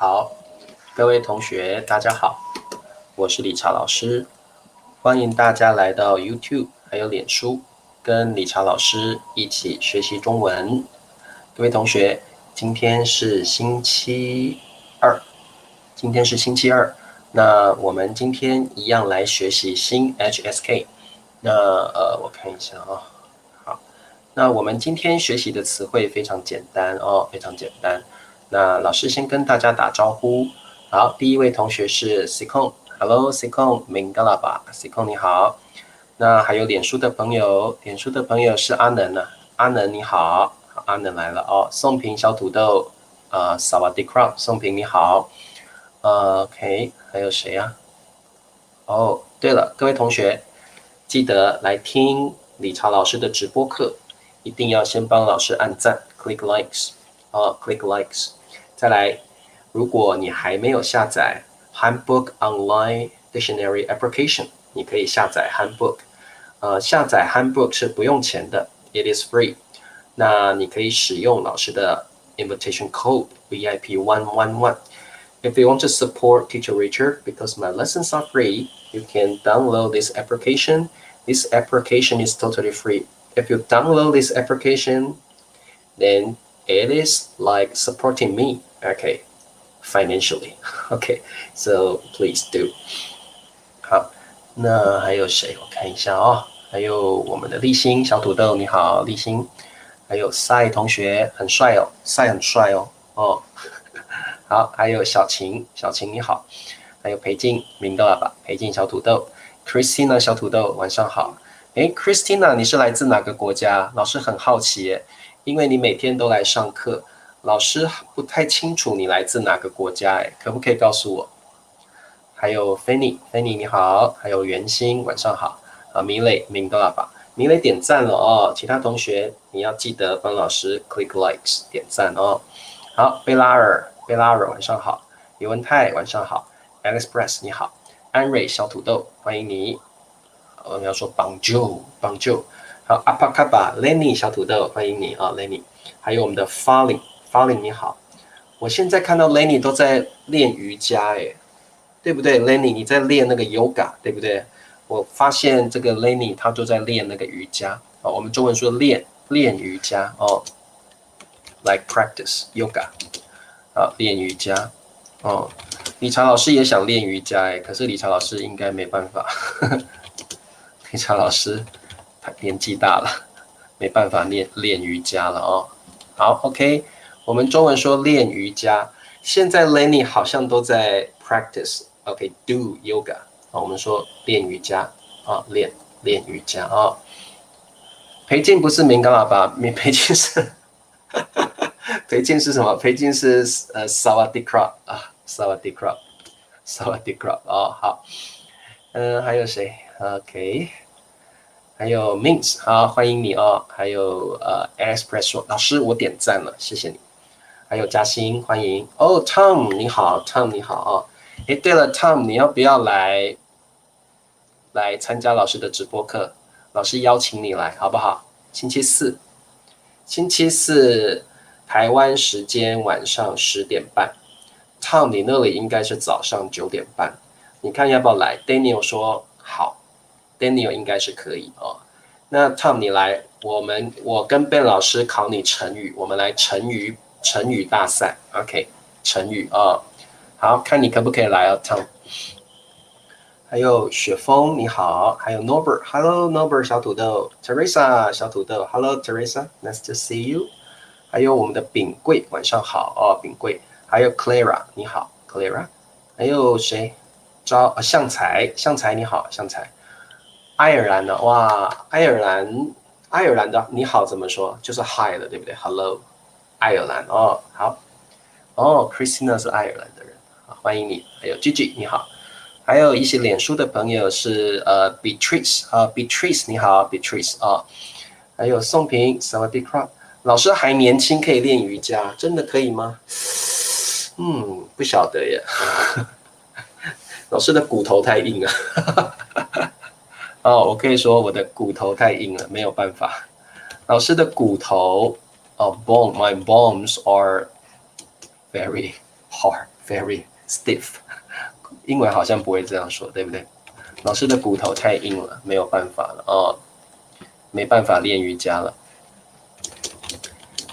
好，各位同学，大家好，我是理查老师，欢迎大家来到 YouTube 还有脸书，跟理查老师一起学习中文。各位同学，今天是星期二，那我们今天一样来学习新 HSK。那我看一下啊，好，那我们今天学习的词汇非常简单哦，非常简单。那老师先跟大家打招呼。好，第一位同学是 Sikon，Hello Sikon， Mingalaba，Sikon 你好。那还有脸书的朋友，脸书的朋友是阿能呢，阿能你好，阿能来了哦。宋平小土豆，萨瓦迪克，宋平你好。OK， 还有谁啊？哦，对了，各位同学，记得来听理查老师的直播课，一定要先帮老师按赞 ，click likes，click likes。再来，如果你还没有下载 Handbook Online Dictionary Application， 你可以下载 Handbook。下载 Handbook 是不用钱的 ，it is free。那你可以使用老师的 invitation code VIP111。If you want to support Teacher Richard because my lessons are free, you can download this application. This application is totally free. If you download this application, then it is like supporting me, okay, financially. Okay, so please do. 好，那还有谁？我看一下哦，还有我们的立新小土豆，你好，立新。还有赛同学，很帅哦，赛很帅哦，哦。好，还有小晴，小晴你好，还有裴静，明到了吧？裴静小土豆 ，Christina 小土豆，晚上好。诶 Christina 你是来自哪个国家？老师很好奇耶，因为你每天都来上课，老师不太清楚你来自哪个国家，诶，可不可以告诉我？还有 Fanny 你好，还有袁心，晚上好。米磊，明到了吧？米磊点赞了哦，其他同学你要记得帮老师 click likes 点赞哦。好，贝拉尔晚上好，李文泰晚上好 ，Alex Press 你好，安瑞小土豆欢迎你，我们要说帮救，好，阿帕卡巴 Lenny 小土豆欢迎你啊 Lenny，还有我们的 Falling 你好，我现在看到 Lenny 都在练瑜伽诶，对不对 Lenny 你在练那个 yoga 对不对？我发现这个 Lenny 他都在练那个瑜伽哦，我们中文说练瑜伽哦。Like practice yoga， 练瑜伽哦。理查老师也想练瑜伽哎，可是理查老师应该没办法。理查老师他年纪大了，没办法练瑜伽了哦。好 ，OK， 我们中文说练瑜伽。现在 Lenny 好像都在 practice，OK，do yoga。我们说练瑜伽啊，练瑜伽啊。裴静不是明刚喇叭，裴静是。裴静是什么？裴静是萨瓦迪克啊，萨瓦迪克哦，好，还有谁 ？OK， 还有 Mins 好，欢迎你哦，还有Express 说老师我点赞了，谢谢你。还有嘉欣欢迎哦 ，Tom 你好 ，Tom 你好哦。诶，对了 ，Tom 你要不要来参加老师的直播课？老师邀请你来好不好？星期四。台湾时间晚上10点半 ，Tom 你那里应该是早上9点半，你看要不要来 ？Daniel 说好 ，Daniel 应该是可以哦。那 Tom 你来，我跟 Ben 老师考你成语，我们来成语大赛 ，OK， 成语哦。好看你可不可以来哦 ，Tom。还有雪峰你好，还有 Norbert，Hello Norbert 小土豆 ，Teresa 小土豆，Hello Teresa，Nice to see you。还有我们的炳贵，晚上好哦，炳贵。还有 Clara， 你好 ，Clara。还有谁？向才你好，向才。爱尔兰的哇，爱尔兰的你好怎么说？就是 Hi 了，对不对 ？Hello， 爱尔兰哦，好。哦，Christina 是爱尔兰的人，好，欢迎你。还有 Gigi 你好。还有一些脸书的朋友是Beatrice 啊，Beatrice 你好 ，Beatrice 啊。还有宋平 s a w a d i k r 老师还年轻，可以练瑜伽，真的可以吗？不晓得耶。老师的骨头太硬了。哦，我可以说我的骨头太硬了，没有办法。老师的骨头，my bones are very hard, very stiff。英文好像不会这样说，对不对？老师的骨头太硬了，没有办法了哦，没办法练瑜伽了，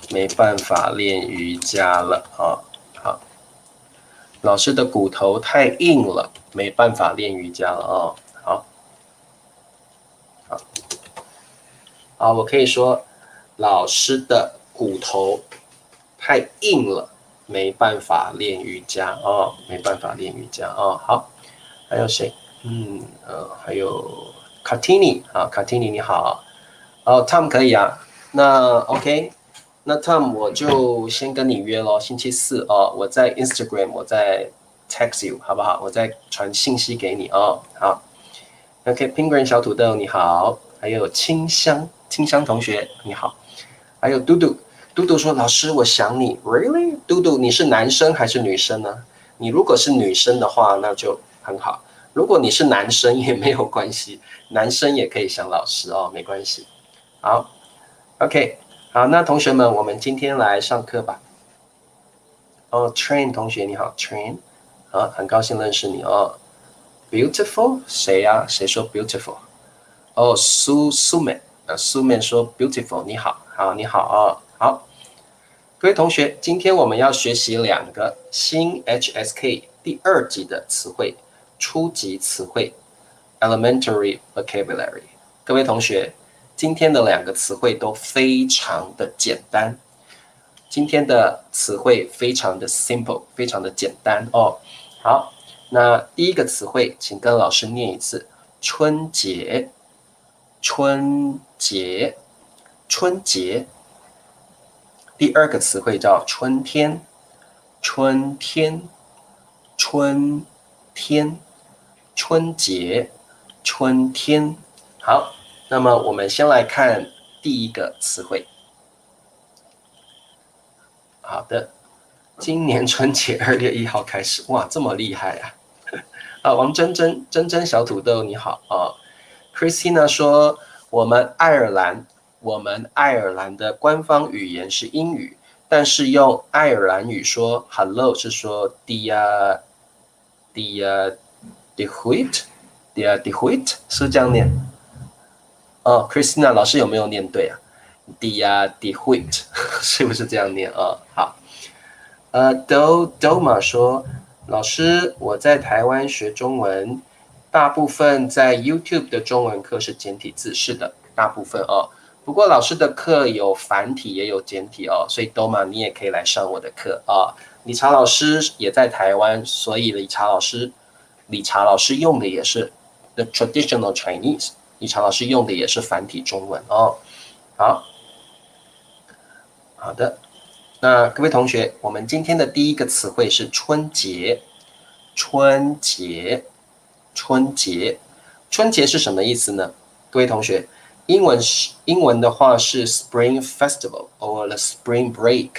没办法练瑜伽了哦。好，老师的骨头太硬了，没办法练瑜伽了哦。好，我可以说老师的骨头太硬了，没办法练瑜伽哦，没办法练瑜伽哦。好，还有谁？还有 Kartini 啊 ，Kartini 你好。哦 ，Tom 可以啊。那 OK，那 Tom 我就先跟你约咯，星期四哦，我在 Instagram， 我在 text you 好不好？我再传信息给你哦。好 ，OK，Penguin 小土豆你好，还有清香同学你好，还有嘟嘟。嘟嘟说：“老师，我想你。”Really？ 嘟嘟，你是男生还是女生呢？你如果是女生的话，那就很好。如果你是男生也没有关系，男生也可以想老师哦，没关系。好 ，OK， 好，那同学们，我们今天来上课吧。哦 ，Train 同学你好 ，Train， 啊，很高兴认识你哦。Beautiful， 谁呀？谁说 beautiful？ 哦，苏美，苏美说 beautiful， 你好，好，你好哦，好。各位同学，今天我们要学习2个新 HSK 第2级的词汇，初级词汇 （Elementary Vocabulary）。各位同学，今天的2个词汇都非常的简单。今天的词汇非常的 simple， 非常的简单哦。好，那第一个词汇，请跟老师念一次：春节，春节，春节。第2个词汇叫春天，春天，春天，春节，春天。好，那么我们先来看第1个词汇。好的，今年春节2月1号开始，哇，这么厉害啊！啊，王珍小土豆你好啊。Christina 说，我们爱尔兰的官方语言是英语，但是用爱尔兰语说 hello 是说 dia huit 是这样念哦。Christina 老师有没有念对啊 dia huit 是不是这样念啊？好，Doma 说，老师我在台湾学中文，大部分在 YouTube 的中文课是简体字，是的，大部分哦。不过老师的课有繁体也有简体哦，所以 Doma 你也可以来上我的课啊。理查老师也在台湾，所以理查老师用的也是 The Traditional Chinese， 理查老师用的也是繁体中文哦。好的，那各位同学，我们今天的第1个词汇是春节，春节，春节，春节是什么意思呢？各位同学，英文的话是 Spring Festival or the Spring Break，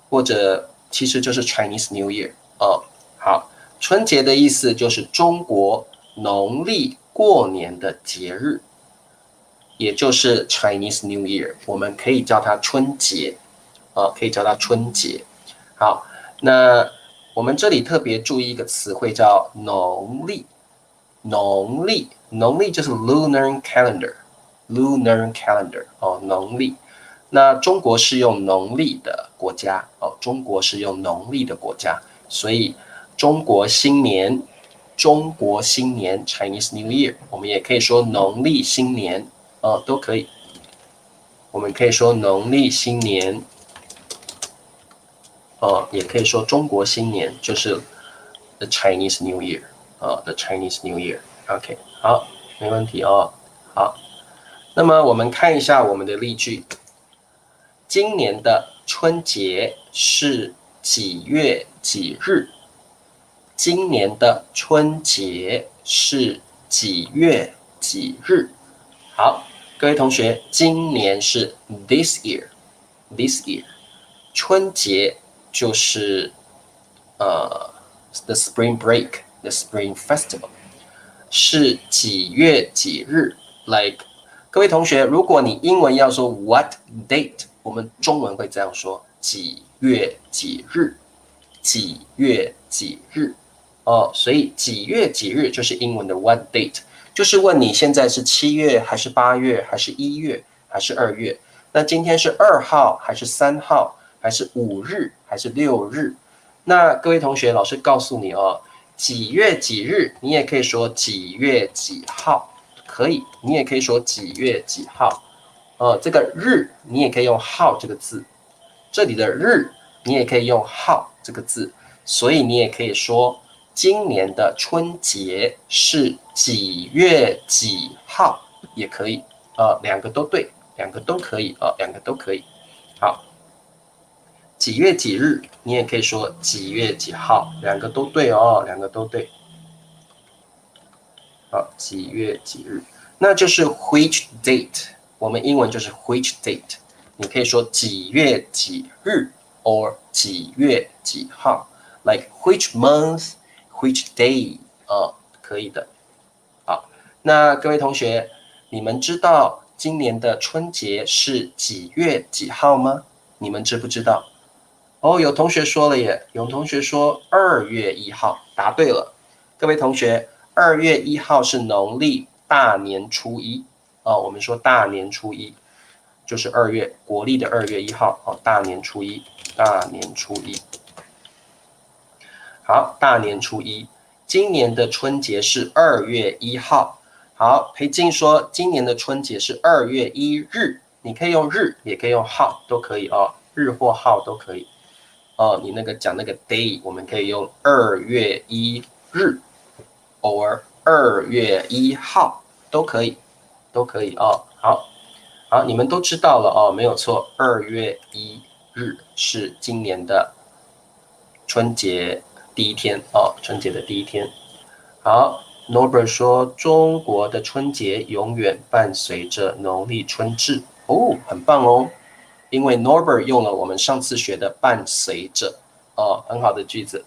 或者其实就是 Chinese New Year 哦。好，春节的意思就是中国农历过年的节日，也就是 Chinese New Year， 我们可以叫它春节可以叫它春节。好，那我们这里特别注意一个词汇叫农历，农历就是 lunar calendar 哦，农历。那中国是用农历的国家哦，中国是用农历的国家，所以中国新年 Chinese New Year， 我们也可以说农历新年哦，都可以。我们可以说农历新年也可以说中国新年，就是 the Chinese New Year the Chinese New Year。OK， 好，没问题哦。好，那么我们看一下我们的例句。今年的春节是几月几日？今年的春节是几月几日？好，各位同学，今年是 this year， 春节就是the Spring Break，the Spring Festival， 是几月几日 ？Like， 各位同学，如果你英文要说 what date， 我们中文会这样说：几月几日？几月几日哦，所以几月几日就是英文的 what date， 就是问你现在是7月还是8月还是1月还是2月。那今天是2号还是3号还是5日还是6日？那各位同学，老师告诉你哦，几月几日，你也可以说几月几号，可以，你也可以说几月几号。这个日你也可以用号这个字，这里的日你也可以用号这个字，所以你也可以说今年的春节是几月几号，也可以，两个都对，两个都可以，两个都可以。好，几月几日，你也可以说几月几号，两个都对哦，两个都对。好，几月几日，那就是 which date。我们英文就是 which date， 你可以说几月几日 or 几月几号 ，like which month, which day， 可以的。好，那各位同学，你们知道今年的春节是几月几号吗？你们知不知道？哦，有同学说了耶，有同学说2月1号，答对了。各位同学，2月1号是农历大年初一。我们说大年初一就是2月，国历的2月1号，大年初一，大年初一。好，大年初一，今年的春节是2月1号。好，裴静说今年的春节是2月1日，你可以用日，也可以用号，都可以哦，日或号都可以。你那个讲那个 day， 我们可以用2月1日 or 2月1号都可以，都可以哦。好，你们都知道了哦，没有错，2月1日是今年的春节第一天哦，春节的第一天。好 ，Norbert 说中国的春节永远伴随着农历春至哦，很棒哦。因为 Norbert 用了我们上次学的伴随着很好的句子。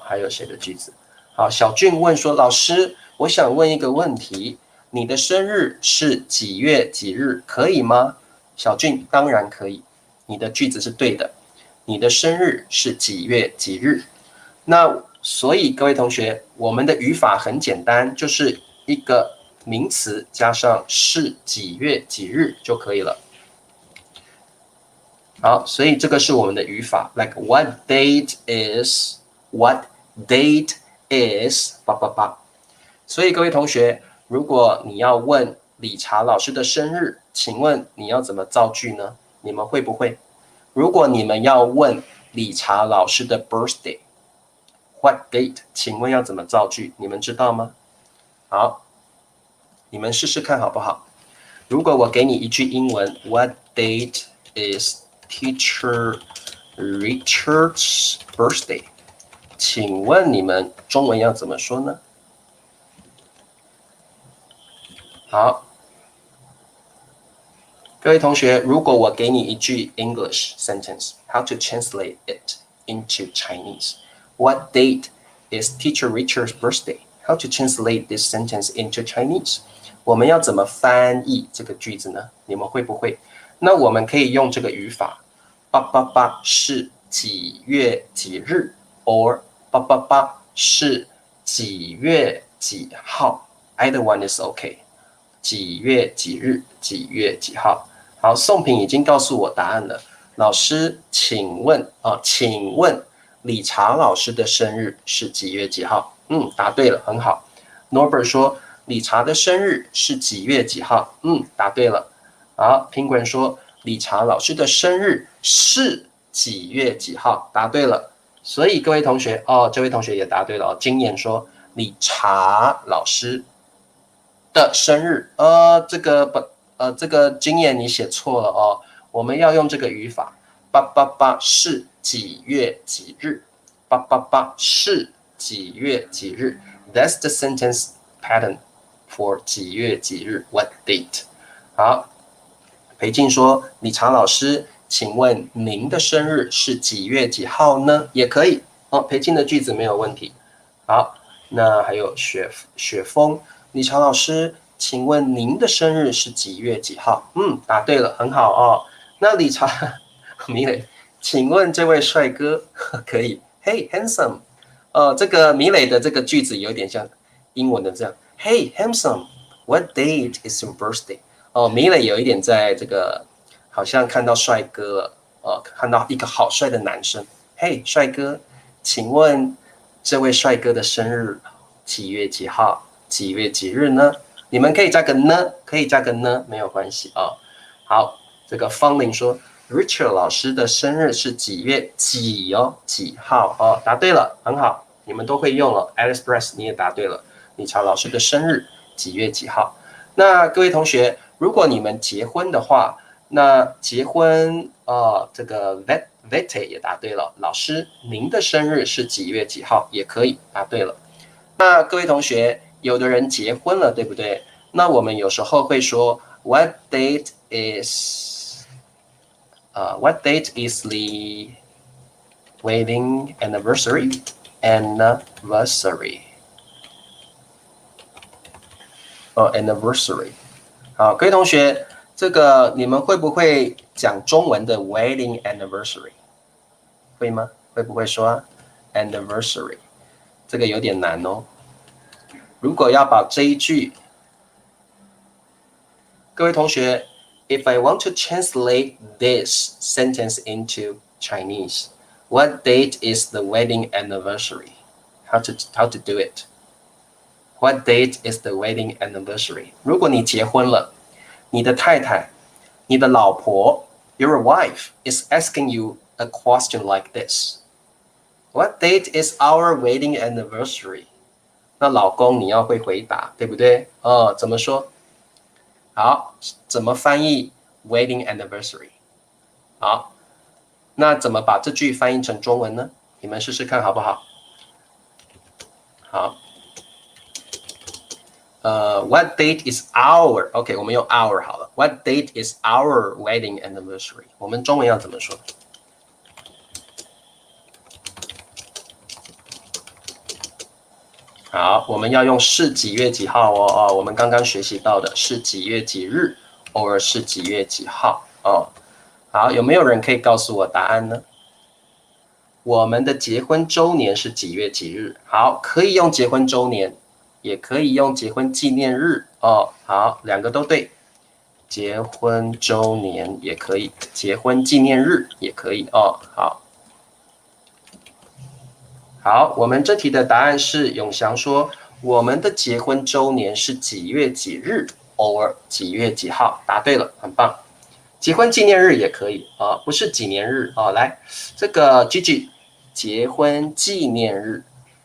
还有谁的句子？好，小俊问说，老师，我想问一个问题，你的生日是几月几日，可以吗？小俊，当然可以，你的句子是对的，你的生日是几月几日。那所以各位同学，我们的语法很简单，就是一个名词加上是几月几日就可以了。好，所以这个是我们的语法 ，like what date is what date is 八八八。所以各位同学，如果你要问理查老师的生日，请问你要怎么造句呢？你们会不会？如果你们要问理查老师的 birthday，what date， 请问要怎么造句？你们知道吗？好，你们试试看好不好？如果我给你一句英文 ，what date is Teacher Richard's birthday， 请问你们中文要怎么说呢？好，各位同学，如果我给你一句 English sentence，how to translate it into Chinese? What date is Teacher Richard's birthday? How to translate this sentence into Chinese? 我们要怎么翻译这个句子呢？你们会不会？那我们可以用这个语法，888是几月几日 ，or 888是几月几号 ，either one is okay。几月几日，几月几号？好，宋平已经告诉我答案了。老师，请问理查老师的生日是几月几号？答对了，很好。Norbert 说理查的生日是几月几号？答对了。好 ，Penguin 说理查老师的生日是几月几号？答对了。所以各位同学，这位同学也答对了哦。经验说理查老师的生日，这个经验你写错了哦。我们要用这个语法，888是几月几日？888是几月几日 ？That's the sentence pattern for 几月几日 ？What date？ 好，裴静说：“理查老师，请问您的生日是几月几号呢？”也可以裴静的句子没有问题。好，那还有雪峰，理查老师，请问您的生日是几月几号？答对了，很好哦。那理查，米磊请问这位帅哥可以 ？Hey handsome，这个米磊的这个句子有点像英文的这样。Hey handsome，what date is your birthday？米磊有一点在这个好像看到帅哥了，看到一个好帅的男生。Hey 帅哥，请问这位帅哥的生日几月几号？几月几日呢？你们可以加个呢，可以加个呢，没有关系啊。好，这个方玲说 ，Richard 老师的生日是几月几哦？几号哦？答对了，很好，你们都会用了。Alice Press 你也答对了，你查老师的生日几月几号？那各位同学，如果你们结婚的话，那结婚这个 Vete 也答对了。老师，您的生日是几月几号？也可以答对了。那各位同学，有的人结婚了，对不对？那我们有时候会说 What date is What date is the wedding anniversary? Anniversary。好，各位同学，这个你们会不会讲中文的 wedding anniversary？ 会吗？会不会说 anniversary？ 这个有点难哦。如果要把这一句，各位同学 ，If I want to translate this sentence into Chinese, what date is the wedding anniversary? How to do it? What date is the wedding anniversary? 如果你结婚了，你的太太，你的老婆 ，your wife is asking you a question like this. What date is our wedding anniversary? 那老公你要会回答，对不对？怎么说？好，怎么翻译 wedding anniversary？ 好，那怎么把这句翻译成中文呢？你们试试看好不好？好，What date is our？ OK， 我们用 our 好了。What date is our wedding anniversary？ 我们中文要怎么说？好，我们要用是几月几号哦，我们刚刚学习到的是几月几日，偶尔是几月几号哦。好，有没有人可以告诉我答案呢？我们的结婚周年是几月几日？好，可以用结婚周年，也可以用结婚纪念日哦。好，两个都对，结婚周年也可以，结婚纪念日也可以哦。好，我们这题的答案是永祥说，我们的结婚周年是几月几日，偶尔几月几号，答对了，很棒。结婚纪念日也可以不是几年日来，这个 Gigi 结婚纪念日，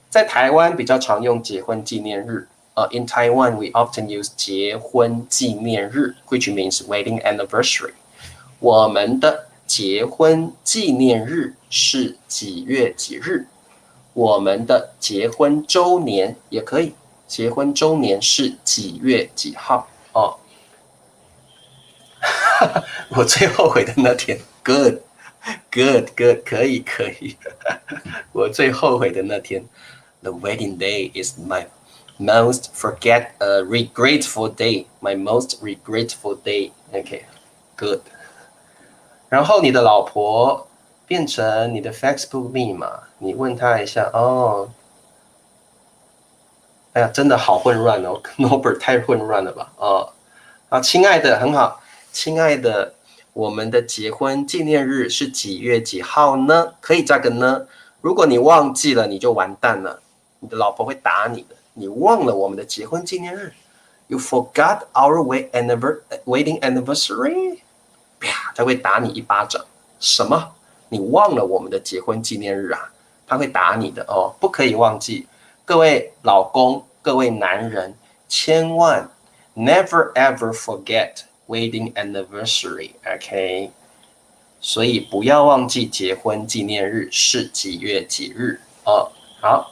在台湾比较常用结婚纪念日in Taiwan we often use 结婚纪念日 which means wedding anniversary。我们的结婚纪念日是几月几日？我们的结婚周年也可以，结婚周年是几月几号我最后悔的那天 ，good， 可以，我最后悔的那天 ，the wedding day is my most regretful day, my most regretful day. OK, good. 然后你的老婆变成你的 Facebook 密码，你问他一下哎呀，真的好混乱哦 ，Norbert 太混乱了吧亲爱的，很好。亲爱的，我们的结婚纪念日是几月几号呢？可以加个呢。如果你忘记了，你就完蛋了，你的老婆会打你的。你忘了我们的结婚纪念日 ，You forgot our wedding anniversary， 啪，他会打你一巴掌。什么？你忘了我们的结婚纪念日啊？他会打你的哦，不可以忘记。各位老公，各位男人，千万 never ever forget。Wedding anniversary, OK， 所以不要忘记结婚纪念日是几月几日好，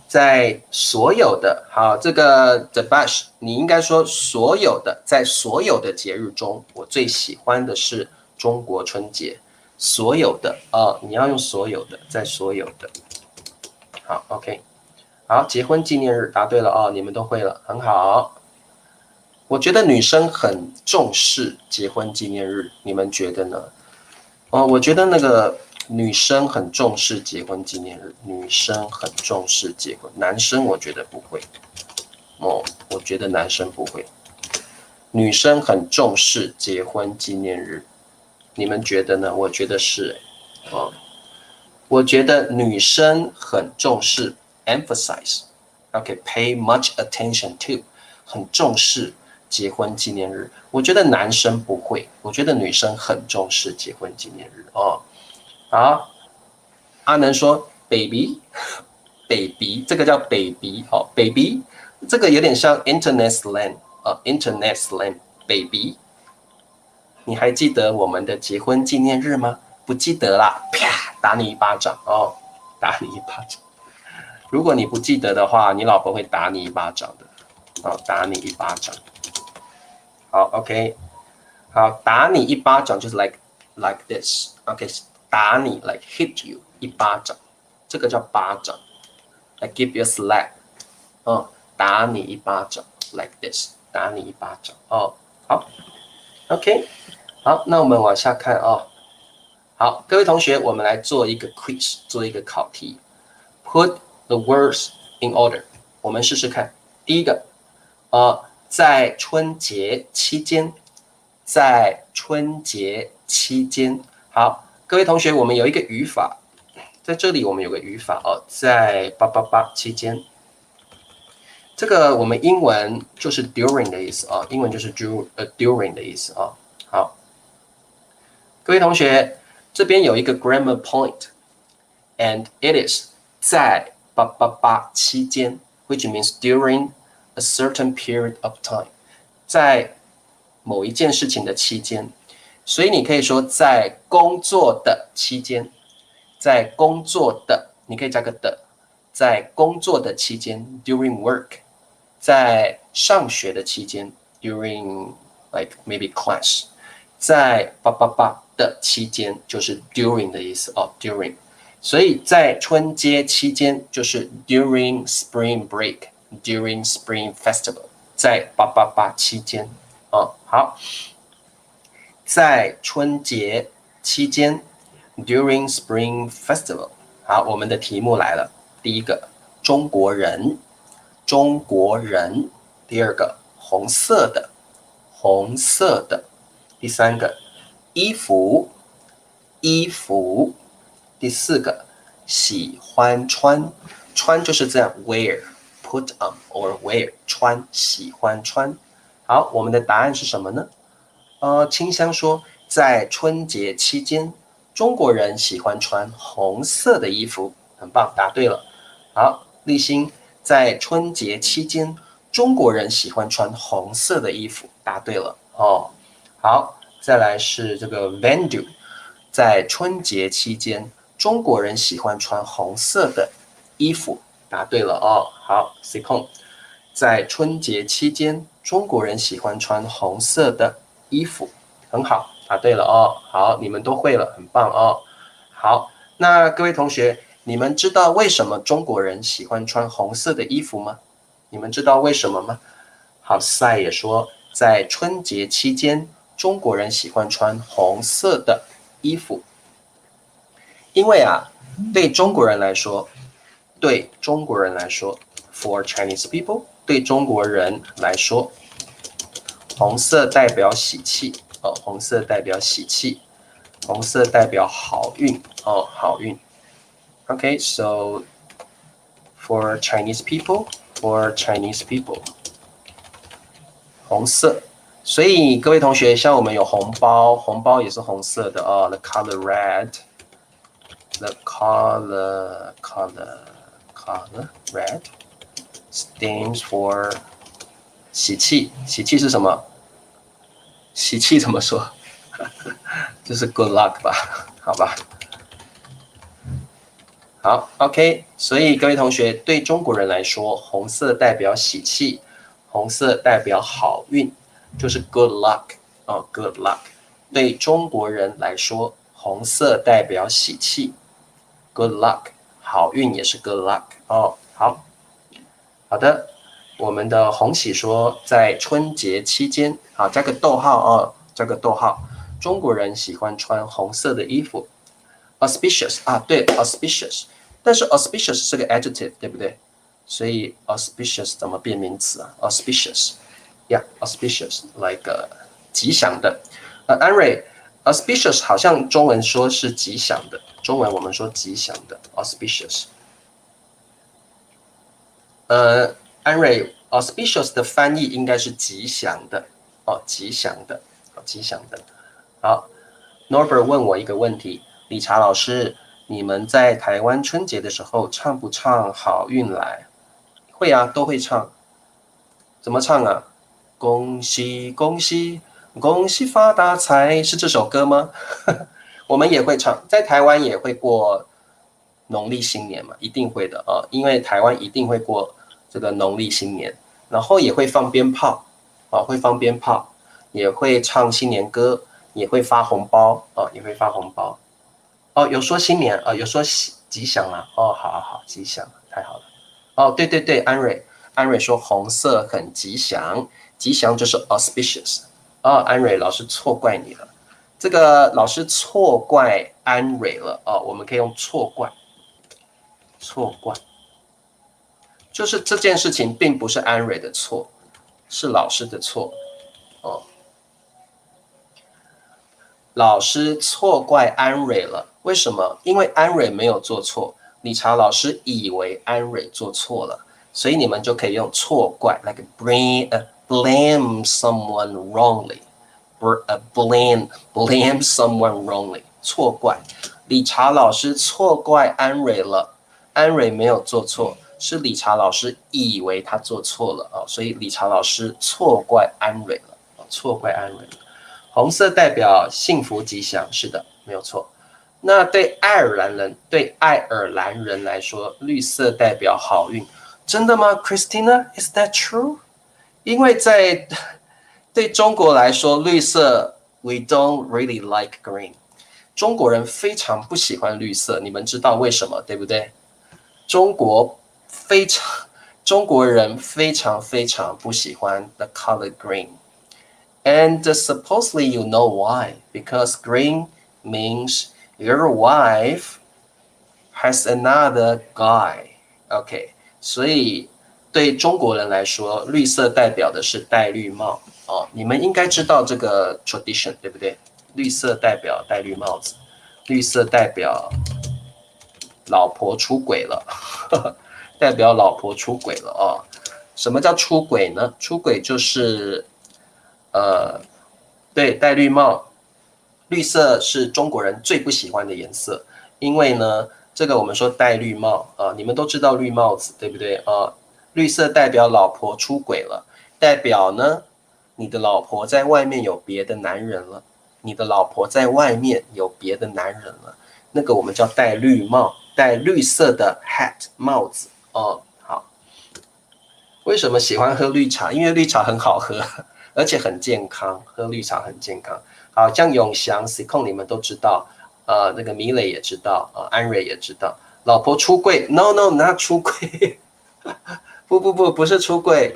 在所有的这个 The Bash， 你应该说所有的，在所有的节日中，我最喜欢的是中国春节。所有的你要用所有的，在所有的。好 ，OK， 好，结婚纪念日答对了你们都会了，很好。我觉得女生很重视结婚纪念日，你们觉得呢？我觉得那个女生很重视结婚纪念日，女生很重视结婚，男生我觉得不会。我觉得男生不会，女生很重视结婚纪念日，你们觉得呢？我觉得是，我觉得女生很重视 emphasize，pay much attention to， 很重视结婚纪念日。我觉得男生不会，我觉得女生很重视结婚纪念日哦。好，阿能说 baby，baby 这个叫 baby ，baby 这个有点像 internet slang internet slang baby。你还记得我们的结婚纪念日吗？不记得啦，啪，打你一巴掌哦，打你一巴掌。如果你不记得的话，你老婆会打你一巴掌的，打你一巴掌。好 ，OK， 好，打你一巴掌就是 like this，OK， 打你 like hit you 一巴掌，这个叫巴掌 ，like give you a slap，打你一巴掌 like this， 打你一巴掌哦，好 ，OK， 好，那我们往下看哦。好，各位同学，我们来做一个 quiz， 做一个考题。Put the words in order， 我们试试看。第一个，在春节期间，在春节期间，好，各位同学，我们有一个语法，在这里我们有个语法在888期间，这个我们英文就是 during 的意思英文就是 during 的意思好，各位同学，这边有一个 grammar point，and it is 在888期间 ，which means during a certain period of time， 在某一件事情的期间，所以你可以说在工作的期间，在工作的，你可以加个的，在工作的期间 during work， 在上学的期间 during like maybe class， 在888的期间就是 during 的意思during， 所以在春节期间就是 during spring break，during spring festival， 在888期间好，在春节期间 during spring festival。好，我们的题目来了，第一个中国人，中国人；第二个红色的，红色的；第三个衣服，衣服；第四个喜欢穿，穿就是这样 wear。Put on or wear 穿，喜欢穿。好，我们的答案是什么呢？清香说，在春节期间，中国人喜欢穿红色的衣服，很棒，答对了。好，立新，在春节期间，中国人喜欢穿红色的衣服，答对了好，再来是这个 Vandu， 在春节期间，中国人喜欢穿红色的衣服。答对了好 ，C 控，在春节期间，中国人喜欢穿红色的衣服，很好，答对了好，你们都会了，很棒好，那各位同学，你们知道为什么中国人喜欢穿红色的衣服吗？你们知道为什么吗？好，赛也说，在春节期间，中国人喜欢穿红色的衣服，因为对中国人来说。对中国人来说 ，for Chinese people， 对中国人来说，红色代表喜气红色代表喜气，红色代表好运好运。Okay, so for Chinese people， 红色。所以各位同学，像我们有红包，红包也是红色的the color red，the color red stands for 喜气，喜气是什么？喜气怎么说？就是 good luck 吧，好吧。好 ，OK， 所以各位同学，对中国人来说，红色代表喜气，红色代表好运，就是 good luck good luck。对中国人来说，红色代表喜气 ，good luck。好运也是 good luck 好的，我们的红喜说在春节期间加个逗号加个逗号，中国人喜欢穿红色的衣服。auspicious 啊，对 auspicious， 但是 auspicious 是个 adjective， 对不对？所以 auspicious 怎么变名词啊 ？auspicious， yeah auspicious like 吉祥的。安瑞 auspicious 好像中文说是吉祥的，中文我们说吉祥的 auspicious。安瑞 auspicious 的翻译应该是吉祥的哦，吉祥的，吉祥的。好 ，Norbert 问我一个问题，理查老师，你们在台湾春节的时候唱不唱好运来？会啊，都会唱。怎么唱啊？恭喜恭喜恭喜发大财，是这首歌吗？我们也会唱，在台湾也会过农历新年嘛，一定会的啊，因为台湾一定会过这个农历新年，然后也会放鞭炮啊，会放鞭炮，也会唱新年歌，也会发红包啊，也会发红包。哦，有说新年啊，有说吉祥啊，哦，好好好，吉祥，太好了。哦，对对对，安蕊说红色很吉祥，吉祥就是 auspicious。哦，安蕊老师错怪你了，这个老师错怪安蕊了哦，我们可以用错怪，错怪，就是这件事情并不是安蕊的错，是老师的错哦。老师错怪安蕊了，为什么？因为安蕊没有做错，理查老师以为安蕊做错了，所以你们就可以用错怪 ，like blame someone wrongly，blame someone wrongly， 错怪。理查老师错怪安蕊了，安蕊没有做错，是理查老师以为他做错了啊，所以理查老师错怪安蕊了，错怪安蕊了。红色代表幸福吉祥，是的，没有错。那对爱尔兰人来说，绿色代表好运，真的吗 ？Christina，is that true？ 因为对中国来说，绿色 we don't really like green。中国人非常不喜欢绿色，你们知道为什么，对不对？中国人非常非常不喜欢 the color green。And supposedly you know why, because green means your wife has another guy. OK， 所以对中国人来说，绿色代表的是戴绿帽哦。你们应该知道这个 tradition， 对不对？绿色代表戴绿帽子，绿色代表老婆出轨了，代表老婆出轨了哦。什么叫出轨呢？出轨就是对，戴绿帽，绿色是中国人最不喜欢的颜色，因为呢，这个我们说戴绿帽啊，你们都知道绿帽子，对不对啊？绿色代表老婆出轨了，代表呢，你的老婆在外面有别的男人了，你的老婆在外面有别的男人了，那个我们叫戴绿帽，戴绿色的 hat 帽子哦。好，为什么喜欢喝绿茶？因为绿茶很好喝。而且很健康，喝绿茶很健康。好像永祥、C 控你们都知道，那个米磊也知道，安蕊也知道。老婆出柜 ，No No，not 出柜，不是出柜，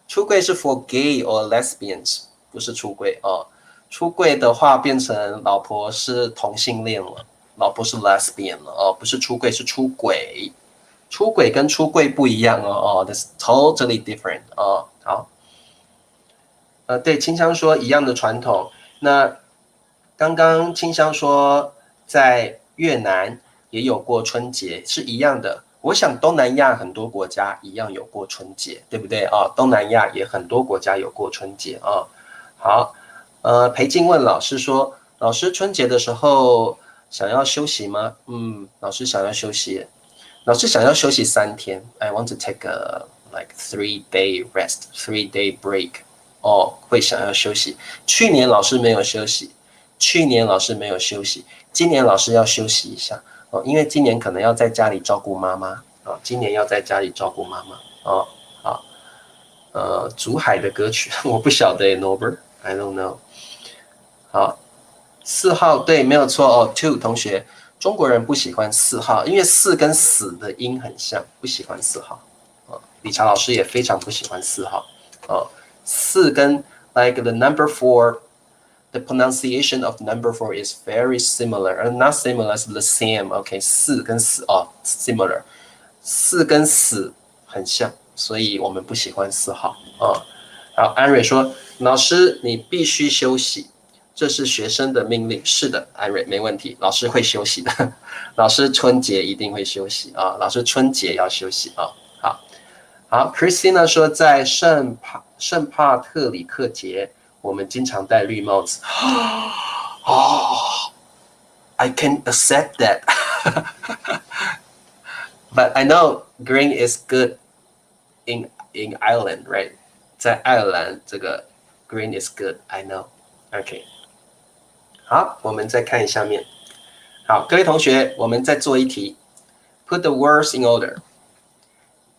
出柜是 for gay or lesbians， 不是出柜哦。出柜的话变成老婆是同性恋了，老婆是 lesbian 了哦，不是出柜是出轨，出轨跟出柜不一样哦，that's totally different 哦。好。对，清香说一样的传统。那刚刚清香说在越南也有过春节，是一样的。我想东南亚很多国家一样有过春节，对不对啊？东南亚也很多国家有过春节啊。好，裴静问老师说，老师春节的时候想要休息吗？老师想要休息，老师想要休息3天。I want to take a like 3-day rest, 3-day break。会想要休息。去年老师没有休息，今年老师要休息一下哦，因为今年可能要在家里照顾妈妈啊，好，竹海的歌曲我不晓得 ，Norbert，I don't know。好，4号对，没有错哦 ，Two 同学，中国人不喜欢4号，因为4跟死的音很像，不喜欢4号。理查老师也非常不喜欢4号。4跟 like the number 4 The pronunciation of number 4 is very similar, not similar, is the same. OK， 4跟死similar， 4跟死很像，所以我们不喜欢4号好，安蕊说，老师你必须休息，这是学生的命令。是的，安蕊没问题，老师会休息的。老师春节一定会休息老师春节要休息好 ，Christina 说，在圣帕特里克节，我们经常戴绿帽子。I can accept that. But I know green is good in Ireland, right? 在爱尔兰，这个 green is good. I know. OK. 好，我们再看下面。好，各位同学，我们再做一题。Put the words in order.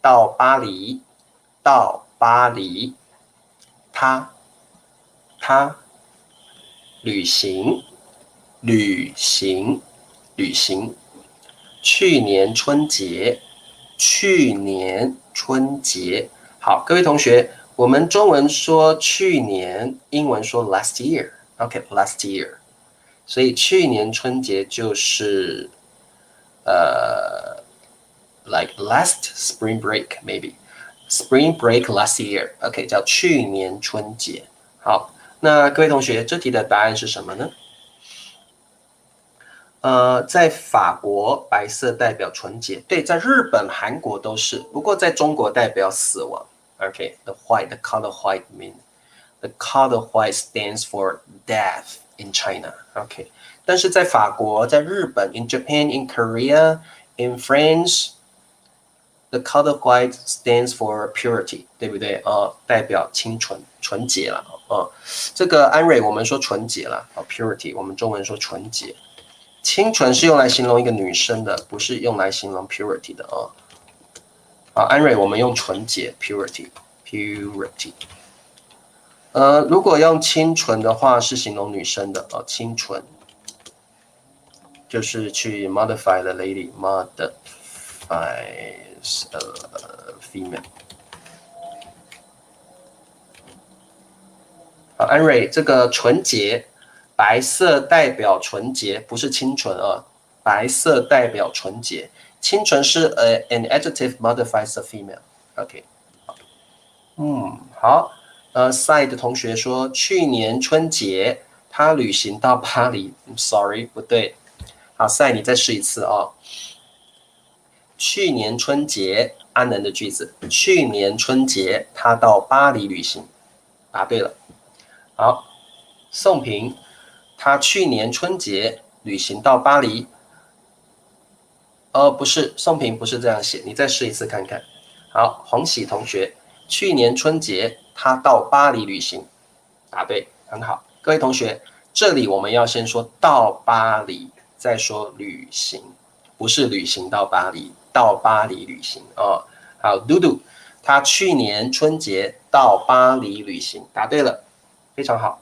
到巴黎，他旅行，去年春节，好，各位同学，我们中文说去年，英文说 last year， OK， last year， 所以去年春节就是like last spring break maybe spring break last year， OK， 叫去年春节。好，那各位同学，这题的答案是什么呢？在法国，白色代表纯洁。对，在日本、韩国都是，不过在中国代表死亡。OK， the color white stands for death in China. OK， 但是在法国、在日本 ，in Japan, in Korea, in France。The color white stands for purity， 对不对代表清纯、纯洁了这个安蕊我们说纯洁了purity 我们中文说纯洁。清纯是用来形容一个女生的，不是用来形容 purity 的好，安蕊我们用纯洁 purity。如果用清纯的话，是形容女生的清纯，就是去 modify the lady female。好，安蕊，这个纯洁，白色代表纯洁，不是清纯白色代表纯洁，清纯是an adjective modifies the female。OK， 好，赛的同学说，去年春节他旅行到巴黎。Sorry， 不对。好，赛你再试一次去年春节，安能的句子。去年春节，他到巴黎旅行，答对了。好，宋平，他去年春节旅行到巴黎。不是，宋平不是这样写，你再试一次看看。好，洪喜同学，去年春节他到巴黎旅行，答对，很好。各位同学，这里我们要先说到巴黎，再说旅行，不是旅行到巴黎。到巴黎旅行好，嘟嘟，他去年春节到巴黎旅行，答对了，非常好。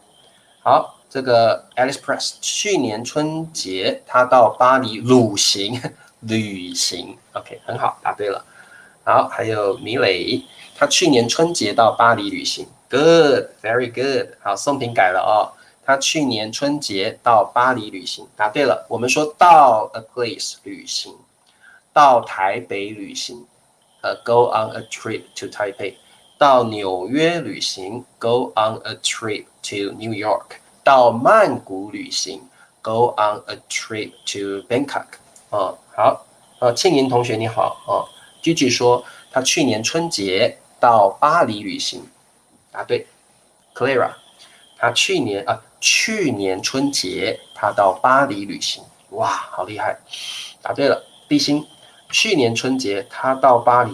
好，这个 Alice Press 去年春节他到巴黎旅行 ，OK， 很好，答对了。好，还有米磊，他去年春节到巴黎旅行 ，Good， very good。好，宋平改了他去年春节到巴黎旅行，答对了。我们说到 a place 旅行。到台北旅行go on a trip to Taipei。到纽约旅行 go on a trip to New York。到曼谷旅行 go on a trip to Bangkok。好，庆莹同学你好Gigi 说他去年春节到巴黎旅行，答对。Clara 他去年春节他到巴黎旅行，哇，好厉害，答对了。毕鑫去年春节他到巴黎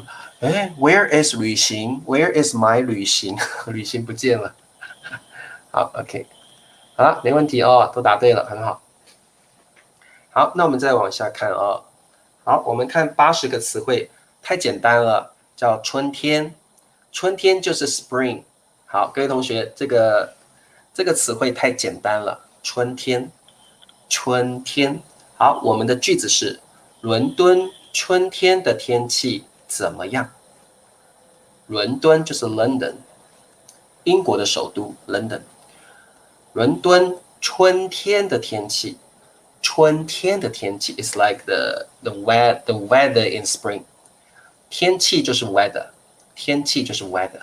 ，Where is 旅行 ？Where is my 旅行？旅行不见了。好 ，OK， 好了，没问题都答对了，很好。好，那我们再往下看好，我们看80个词汇，太简单了，叫春天。春天就是 spring。好，各位同学，这个词汇太简单了，春天。好，我们的句子是伦敦春天的天气怎么样？伦敦就是 London， 英国的首都 London。伦敦春天的天气，春天的天气 is like the weather in spring。天气就是 weather， 天气就是 weather。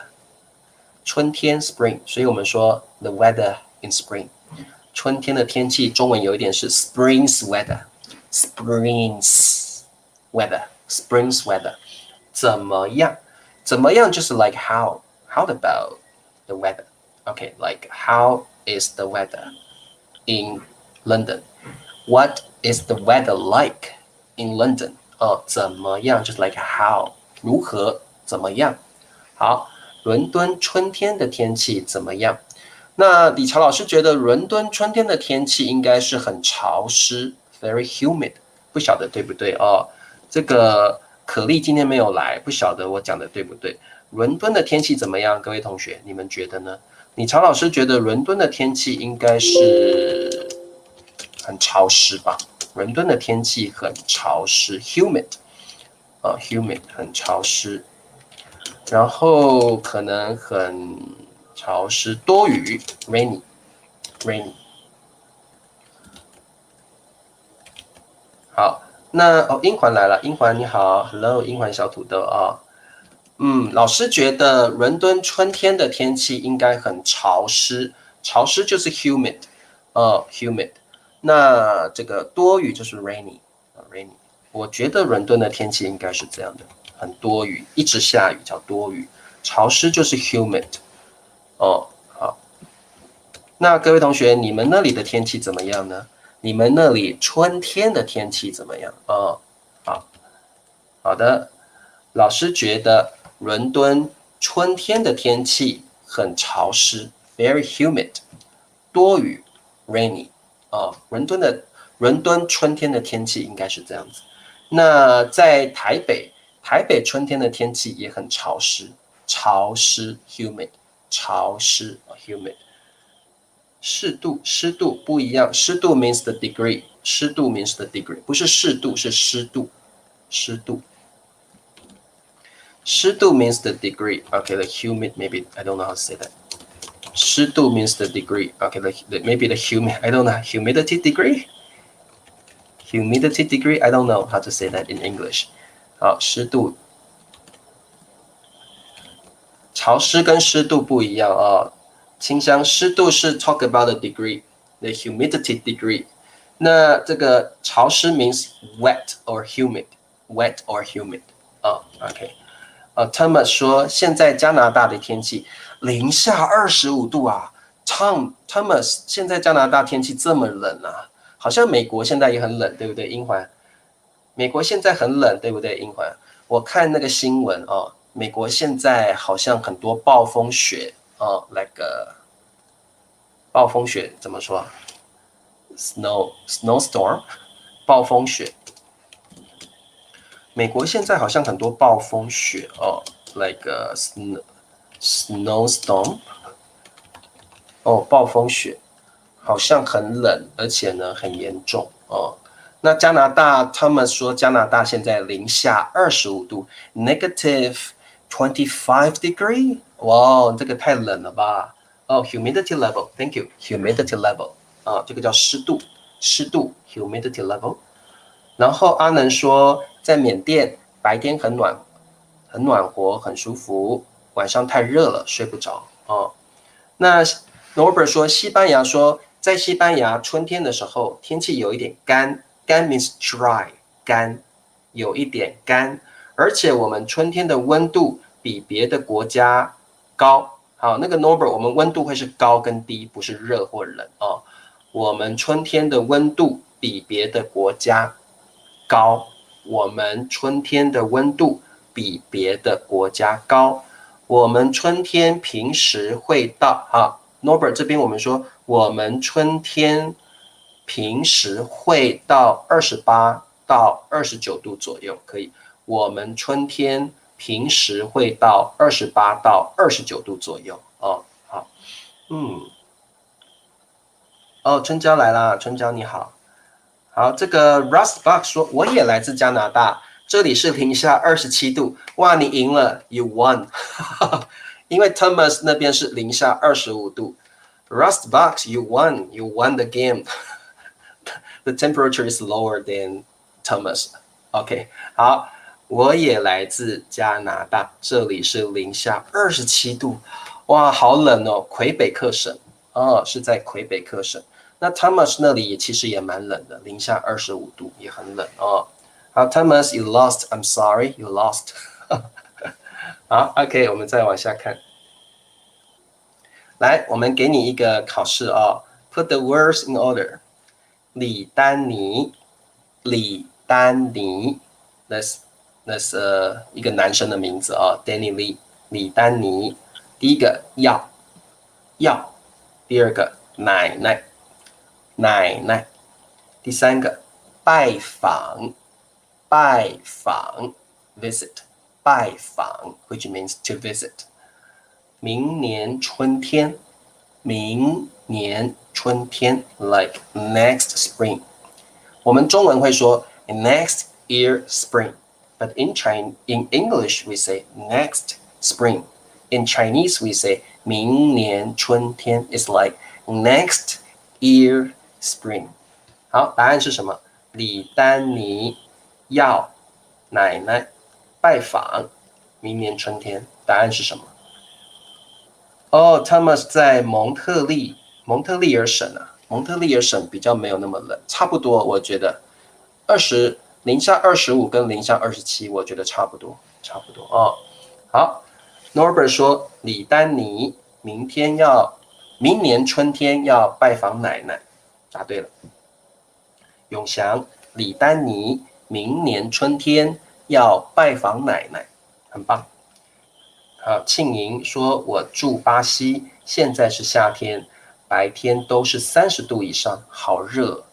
春天 spring， 所以我们说 the weather in spring。春天的天气，中文有一点是 spring's weather，spring's weather，spring's weather。怎么样？怎么样就是 like how about the weather？ Okay, like how is the weather in London? What is the weather like in London? 怎么样就是 like how， 如何怎么样？好，伦敦春天的天气怎么样？那李朝老师觉得伦敦春天的天气应该是很潮湿 ，very humid， 不晓得对不对哦？这个可丽今天没有来，不晓得我讲的对不对？伦敦的天气怎么样？各位同学，你们觉得呢？李朝老师觉得伦敦的天气应该是很潮湿吧？伦敦的天气很潮湿 ，humid， humid 很潮湿，然后可能很潮湿，多雨 ，rainy。好，那英环来了，英环你好 ，Hello， 英环小土豆啊。老师觉得伦敦春天的天气应该很潮湿，潮湿就是 humid，humid。那这个多雨就是 rainy。我觉得伦敦的天气应该是这样的，很多雨，一直下雨叫多雨，潮湿就是 humid。好。那各位同学，你们那里的天气怎么样呢？你们那里春天的天气怎么样？好的，老师觉得伦敦春天的天气很潮湿 ，very humid， 多雨 ，rainy。伦敦春天的天气应该是这样子。那在台北春天的天气也很潮湿 ，humid， 潮湿 humid。湿度不一样，湿度 means the degree， 湿度 means the degree， 不是适度，是湿度。湿度 means the degree. Okay, the humid, maybe, I don't know how to say that. 湿度 means the degree. Okay, maybe the humid, I don't know, humidity degree? Humidity degree, I don't know how to say that in English. 好，湿度。潮湿跟湿度不一样啊。清香湿度是 talk about the degree, the humidity degree. 那这个潮湿 means wet or humid. OK. Thomas 说现在加拿大的天气零下25度啊。Thomas 现在加拿大天气这么冷啊？好像美国现在也很冷，对不对？英环，美国现在很冷，对不对？英环，我看那个新闻哦，美国现在好像很多暴风雪。like 暴风雪怎么说 ？snowstorm， 暴风雪。美国现在好像很多暴风雪哦 ，like snowstorm。暴风雪好像很冷，而且呢很严重哦。那加拿大，他们说加拿大现在零下25度 ，negative 25 degree。哇，这个太冷了吧！humidity level，thank you，humidity level 这个叫湿度，humidity level。然后阿能说，在缅甸白天很暖和，很舒服，晚上太热了，睡不着哦。那 Norbert 说，西班牙说，在西班牙春天的时候，天气有一点干 means dry， 干，有一点干，而且我们春天的温度比别的国家高。好，那个 Norbert， 我们温度会是高跟低，不是热或冷哦。我们春天的温度比别的国家高，我们春天的温度比别的国家高，我们春天平时会到Norbert 这边我们说，我们春天平时会到28到29度左右，可以。我们春天平时会到28到29度左右哦。好，春娇来啦，春娇你好。好，这个 Rustbuck 说，我也来自加拿大，这里是零下27度。哇，你赢了 ，You won 。因为 Thomas 那边是零下25度。Rust Box, you won the game. The temperature is lower than Thomas. OK， 好，我也来自加拿大，这里是零下27度，哇，好冷哦！魁北克省哦，是在魁北克省。那 Thomas 那里其实也蛮冷的，零下25度，也很冷哦。好 ，Thomas, you lost. I'm sorry, you lost. 好 ，OK， 我们再往下看。来，我们给你一个考试哦。Put the words in order. 李丹妮，李丹妮 ，that's 一个男生的名字啊 ，Danny Lee， 李丹妮。第一个要，第二个奶奶，第三个拜访，visit， 拜访 ，which means to visit。明年春天，like next spring。我们中文会说 next year spring，but in English we say next spring. In Chinese we say 明年春天 is like next year spring. 好，答案是什么？李丹妮要奶奶拜访，明年春天。答案是什么？哦 ，Thomas 在蒙特利尔省啊，蒙特利尔省比较没有那么冷，差不多，我觉得零下25跟零下27，我觉得差不多哦。好 ，Norbert 说李丹妮明年春天要拜访奶奶，答对了。永祥，李丹妮明年春天要拜访奶奶，很棒。庆莹说：“我住巴西，现在是夏天，白天都是30度以上，好热。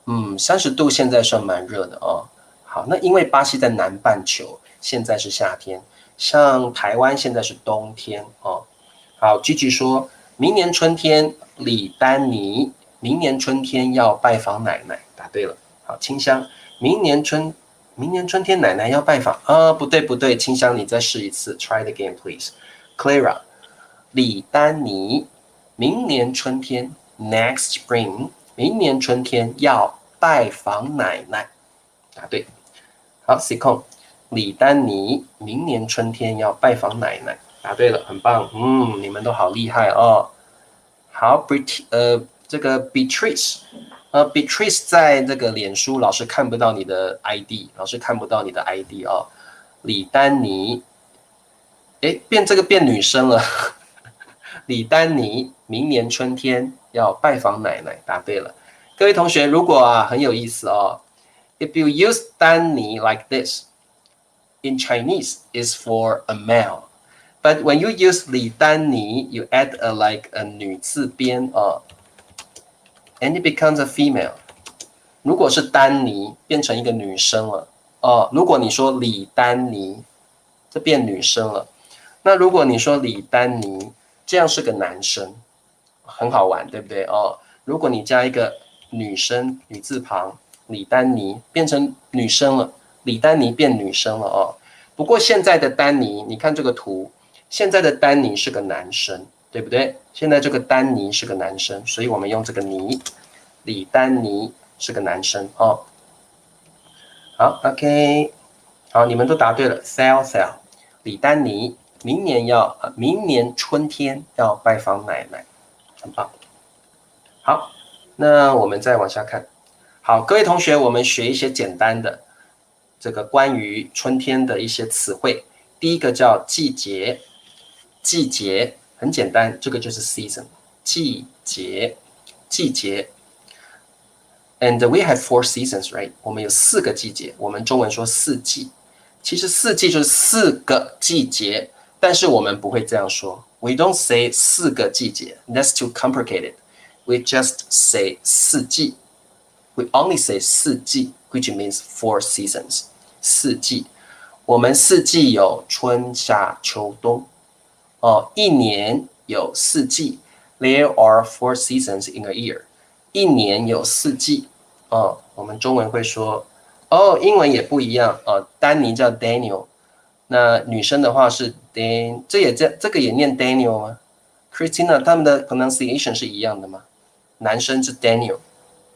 30度现在算蛮热的哦。好，那因为巴西在南半球，现在是夏天，像台湾现在是冬天哦。好，Gigi 说，明年春天，李丹妮明年春天要拜访奶奶，答对了。好，清香，明年春天奶奶要拜访啊，不对，清香你再试一次 ，try it again please. Clara， 李丹妮，明年春天 next spring， 明年春天要拜访奶奶，答对。好 C 控，李丹妮，明年春天要拜访奶奶，答对了，很棒，你们都好厉害哦。好这个 Beatrice 在这个脸书老师看不到你的 ID， 哦。李丹妮，变女生了。李丹妮明年春天要拜访奶奶，答对了。各位同学，如果很有意思哦。If you use 丹妮 like this, in Chinese is for a male, but when you use 李丹妮, you add a 女字边and it becomes a female. 如果是丹妮，变成一个女生了如果你说李丹妮，这变女生了。那如果你说李丹妮，这样是个男生，很好玩，对不对如果你加一个女生女字旁，李丹妮变成女生了，李丹妮变女生了不过现在的丹妮，你看这个图，现在的丹妮是个男生，对不对？现在这个丹妮是个男生，所以我们用这个妮，李丹妮是个男生好 ，OK， 好，你们都答对了 ，Sal， 李丹妮明年春天要拜访奶奶，很棒。好，那我们再往下看。好，各位同学，我们学一些简单的这个关于春天的一些词汇。第一个叫季节，很简单，这个就是 season， 季节。And we have 4 seasons, right？ 我们有4个季节，我们中文说4季。其实4季就是4个季节，但是我们不会这样说。We don't say 4个季节 ，that's too complicated. We just say 4季。We only say 4季 ，which means 4 seasons. 4季，我们4季有春夏秋冬。一年有4季 ，There are 4 seasons in a year. 一年有4季我们中文会说英文也不一样丹尼叫 Daniel， 那女生的话是 Dan， 这个也念 Daniel 吗 Christina，他们的 pronunciation 是一样的吗？男生是 Daniel，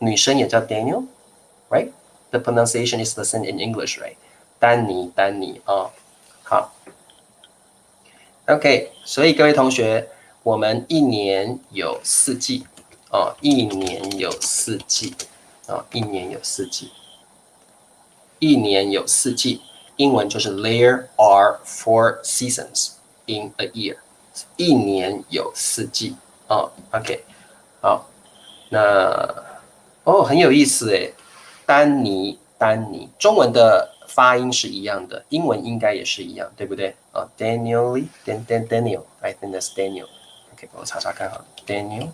女生也叫 Daniel，right？ The pronunciation is the same in English, right？ 丹尼啊，好 ，OK。所以各位同学，我们一年有4季哦，一年有4季哦，一年有4季，一年有4季，英文就是 There are 4 seasons in a year， 一年有4季哦 ，OK。好，那很有意思诶，丹尼，中文的发音是一样的，英文应该也是一样，对不对？Daniel，I think that's Daniel。OK， 我查查看哈，Daniel。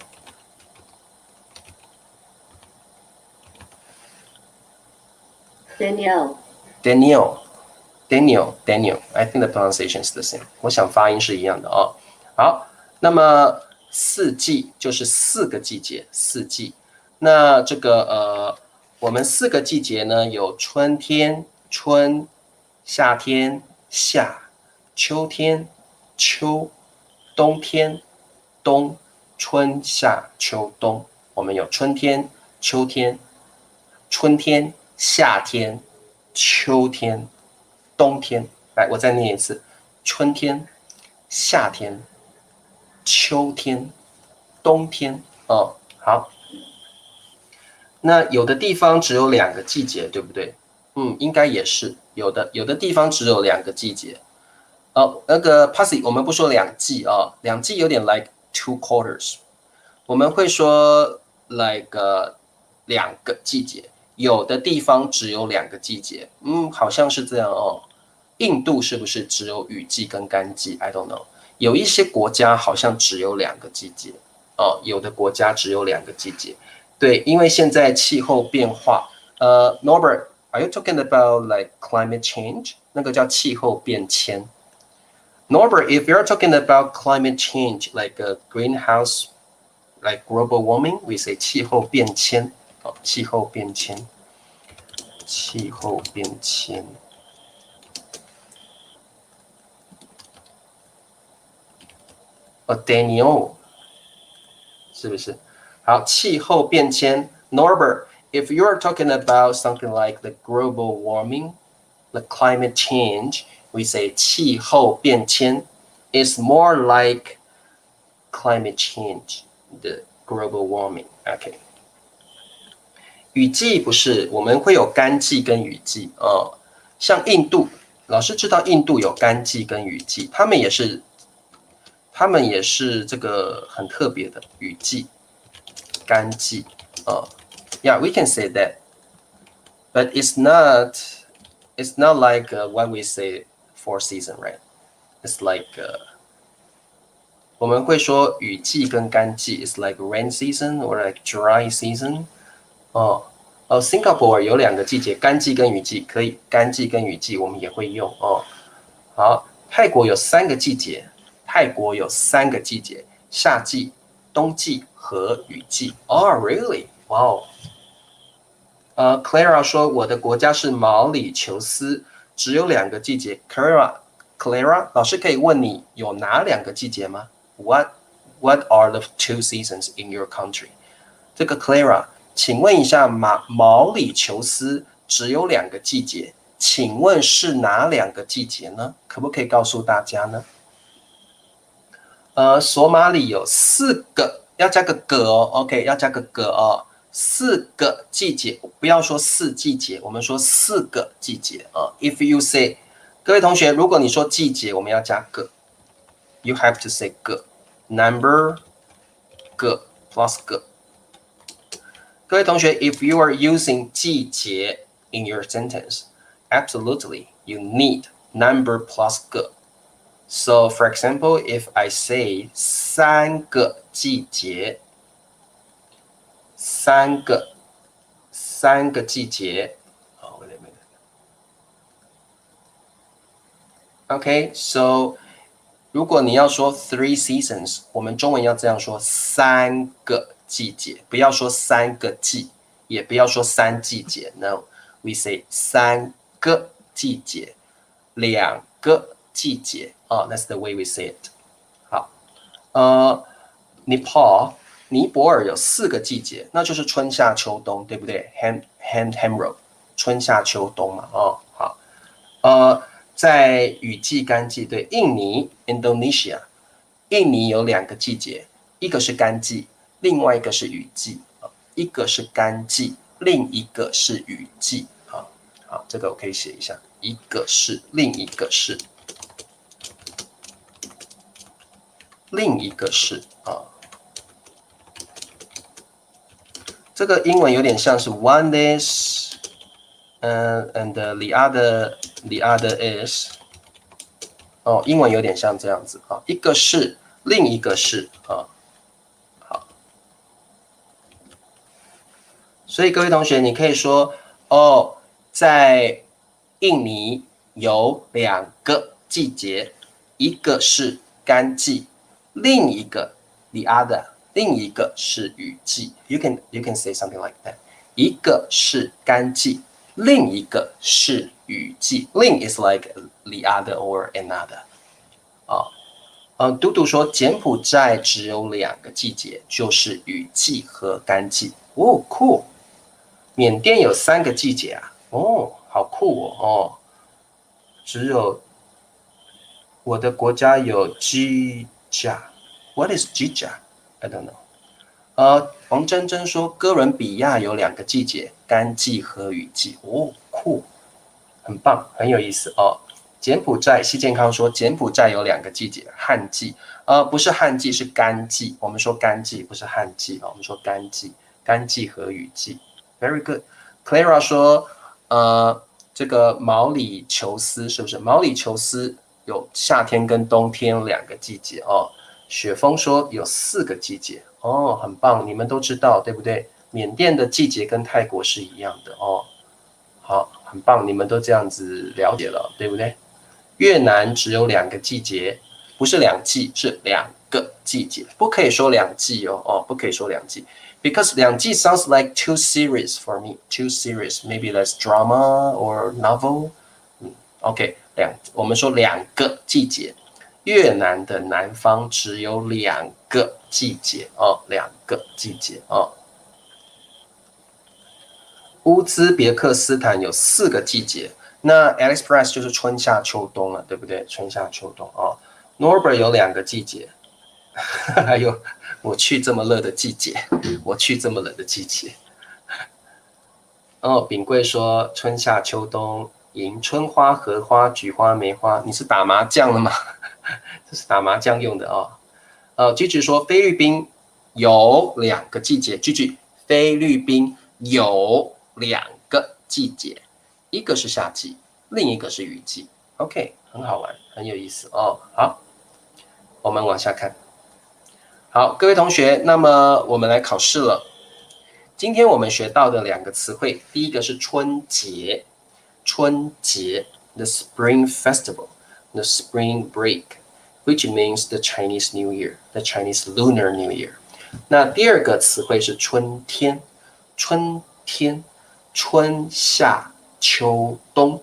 Daniel，I think the pronunciation is the same。我想发音是一样的哦。好，那么4季就是4个季节，4季。那这个我们4个季节呢，有春天，春；夏天，夏；秋天，秋；冬天，冬。春夏秋冬，我们有春天、秋天、春天、夏天、秋天、冬天。来，我再念一次：春天、夏天、秋天、冬天。哦，好。那有的地方只有2个季节，对不对？应该也是有的地方只有2个季节。那个 Passy， 我们不说2季啊，2季有点 like 2 quarters。我们会说 like 2个季节，有的地方只有2个季节。好像是这样哦。印度是不是只有雨季跟干季 ？I don't know。有一些国家好像只有2个季节哦，有的国家只有2个季节。对，因为现在气候变化。Norbert，are you talking about like climate change？ 那个叫气候变迁。Norbert，if you're talking about climate change, like a greenhouse, like global warming, we say 气候变迁。气候变迁，气候变迁。Daniel， 是不是？好，气候变迁 ，Norbert，if you are talking about something like the global warming, the climate change, we say 气候变迁 is more like climate change, the global warming. OK， 雨季不是，我们会有干季跟雨季哦。像印度，老师知道印度有干季跟雨季，他们也是这个很特别的雨季、干季。Yeah, we can say that, but it's not like what we say four season, right? It's like 我们会说雨季跟干季 ，it's like rain season or like dry season。Singapore 有2个季节，干季跟雨季，可以干季跟雨季我们也会用哦。好，泰国有3个季节，夏季、冬季和雨季。Really? Wow. Clara 说我的国家是毛里求斯，只有2个季节。Clara， 老师可以问你有哪2个季节吗？What are the 2 seasons in your country？ 这个 Clara， 请问一下，毛里求斯只有2个季节，请问是哪2个季节呢？可不可以告诉大家呢？索马里有4个，要加个个哦 ，OK， 要加个个哦。4个季节，不要说4季节，我们说4个季节啊。If you say， 各位同学，如果你说季节，我们要加个 ，you have to say 个 number 个 plus 个。各位同学 ，if you are using 季节 in your sentence, absolutely you need number plus 个。So, for example, if I say 3个季节，3个季节。wait a minute. Okay, so 如果你要说 three seasons， 我们中文要这样说3个季节，不要说3个季，也不要说3季节。No, we say 3个季节，2个季节。That's the way we say it。好， Nepal 尼泊尔有4个季节，那就是春夏秋冬，对不对 ？Hamro 春夏秋冬嘛，哦，好，在雨季干季，对，印尼 Indonesia 印尼有2个季节，一个是干季，另外一个是雨季，一个是干季，另一个是雨季，好，这个我可以写一下，一个是，另一个是，另一个是啊。这个英文有点像是 one is， and the other is， 哦，英文有点像这样子啊，一个是，另一个是啊，好，所以各位同学，你可以说哦，在印尼有2个季节，一个是干季，另一个 the other， 另一个是雨季。You can say something like that。一个是干季，另一个是雨季。另 is like the other or another。嘟嘟说柬埔寨只有2个季节，就是雨季和干季。哦，酷。缅甸有3个季节啊。哦，好酷哦。哦，只有我的国家有 Gija。What is Gija? I don't know。黄珍珍说哥伦比亚有2个季节，干季和雨季。哦，酷，很棒，很有意思哦。柬埔寨，西健康说柬埔寨有2个季节，旱季，不是旱季，是干季。我们说干季，不是旱季，我们说干季，干季和雨季。Very good。Clara 说，这个毛里求斯是不是？毛里求斯有夏天跟冬天2个季节哦。雪峰说有4个季节哦，很棒，你们都知道对不对？缅甸的季节跟泰国是一样的哦。好，很棒，你们都这样子了解了，对不对？越南只有2个季节，不是2季，是2个季节，不可以说2季哦，不可以说2季 ，because 2季 sounds like 2 series for me. 2 series, maybe that's drama or novel. OK， 我们说2个季节。越南的南方只有2个季节哦，2个季节哦。乌兹别克斯坦有4个季节，那 AliExpress 就是春夏秋冬了，对不对？春夏秋冬哦。Norbert 有2个季节，还有我去这么热的季节，我去这么冷的季节。哦，炳贵说春夏秋冬迎春花、荷花、菊花、梅花，你是打麻将了吗？这是打麻将用的哦。Gigi 说菲律宾有2个季节，Gigi 菲律宾有2个季节，一个是夏季，另一个是雨季。OK， 很好玩，很有意思哦。好，我们往下看。好，各位同学，那么我们来考试了。今天我们学到的2个词汇，第一个是春节，春节 ，the Spring Festival，the Spring Break。Which means the Chinese New Year, the Chinese Lunar New Year. 那第2个词汇是春天，春天，春夏秋冬。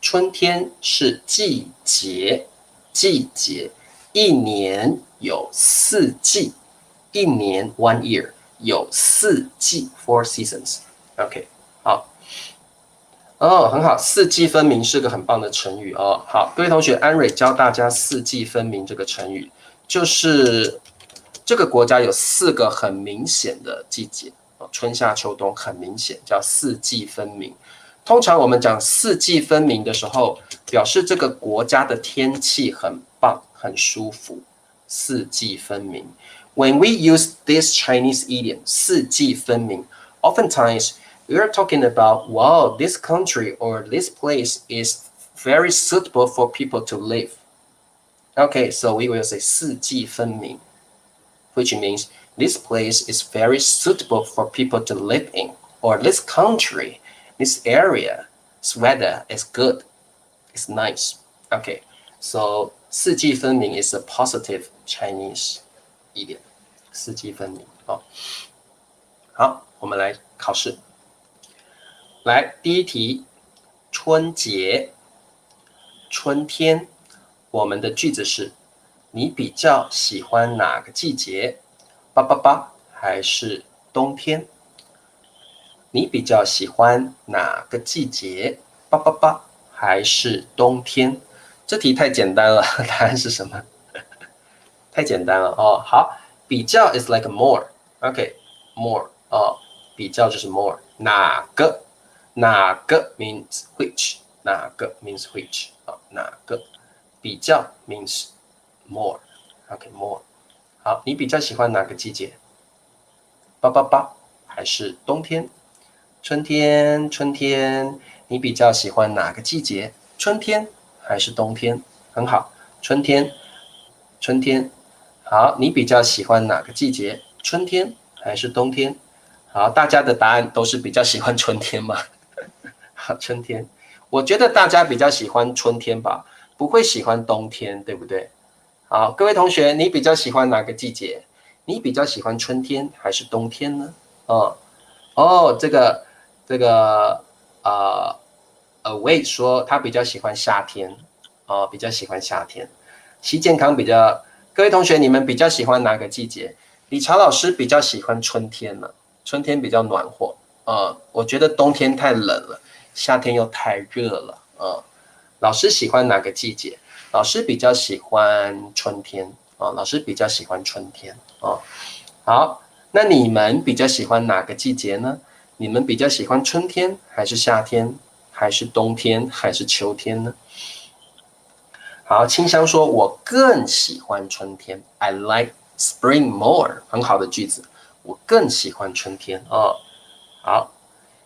春天是季节，季节，一年有4季，一年 one year 有4季 4 seasons。OK， 好。哦，很好，四季分明是个很棒的成语哦。好，各位同学，安蕊教大家四季分明这个成语，就是这个国家有4个很明显的季节，春夏秋冬很明显，叫四季分明。通常我们讲四季分明的时候，表示这个国家的天气很棒，很舒服。四季分明。When we use this Chinese idiom, 四季分明, oftentimes we are talking about, wow, this country or this place is very suitable for people to live. Okay, so we will say 四季分明, which means this place is very suitable for people to live in, or this country, this area, this weather is good, it's nice. Okay, so 四季分明 is a positive Chinese idiom. 四季分明。好，我们来考试。来，第一题，春节，春天。我们的句子是：你比较喜欢哪个季节？八八八还是冬天？你比较喜欢哪个季节？八八八还是冬天？这题太简单了，答案是什么？太简单了哦。好，比较 is like more，OK，more 哦，比较就是 more，哪个 means which，哪个 means which 啊，哪个比较 means more，OK more。好，你比较喜欢哪个季节？八八八还是冬天？春天，春天，你比较喜欢哪个季节？春天还是冬天？很好，春天，春天。好，你比较喜欢哪个季节？春天还是冬天？好，大家的答案都是比较喜欢春天吗？好，春天。我觉得大家比较喜欢春天吧，不会喜欢冬天，对不对？好，各位同学，你比较喜欢哪个季节？你比较喜欢春天还是冬天呢？哦哦，这个Wade 说他比较喜欢夏天，哦，比较喜欢夏天。西健康比较，各位同学，你们比较喜欢哪个季节？理查老师比较喜欢春天了，春天比较暖和。我觉得冬天太冷了，夏天又太热了。老师喜欢哪个季节？老师比较喜欢春天。老师比较喜欢春天。好，那你们比较喜欢哪个季节呢？你们比较喜欢春天还是夏天，还是冬天，还是秋天呢？好，清香说：“我更喜欢春天。I like spring more。”很好的句子，我更喜欢春天哦。好，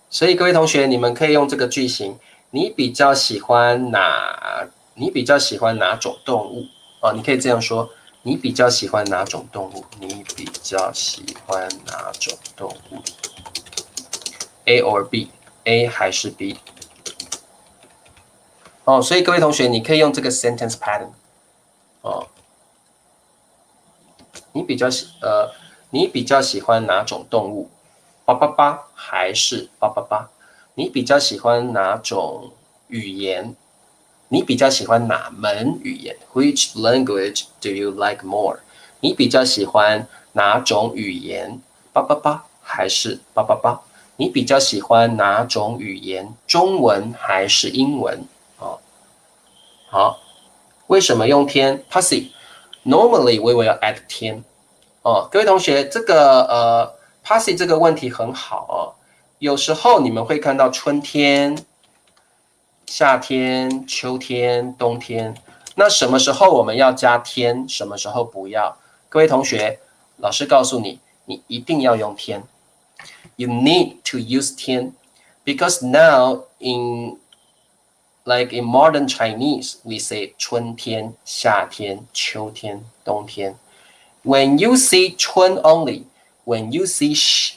所以各位同学，你们可以用这个句型：你比较喜欢哪？你比较喜欢哪种动物？你可以这样说：你比较喜欢哪种动物？你比较喜欢哪种动物？A or B？A 还是 B？所以各位同学，你可以用这个 sentence pattern。哦，你比较喜呃，你比较喜欢哪种动物？八八八还是八八八？你比较喜欢哪种语言？你比较喜欢哪门语言？Which language do you like more？你比较喜欢哪种语言？八八八还是八八八？你比较喜欢哪种语言？中文还是英文？哦，好，为什么用天 ？Passive。Normally we will add 天。各位同学，这个passive 这个问题很好哦。有时候你们会看到春天、夏天、秋天、冬天，那什么时候我们要加天，什么时候不要？各位同学，老师告诉你，你一定要用天。You need to use 天 because now in modern Chinese we say 春天、夏天、秋天、冬天。When you see 春 only, when you see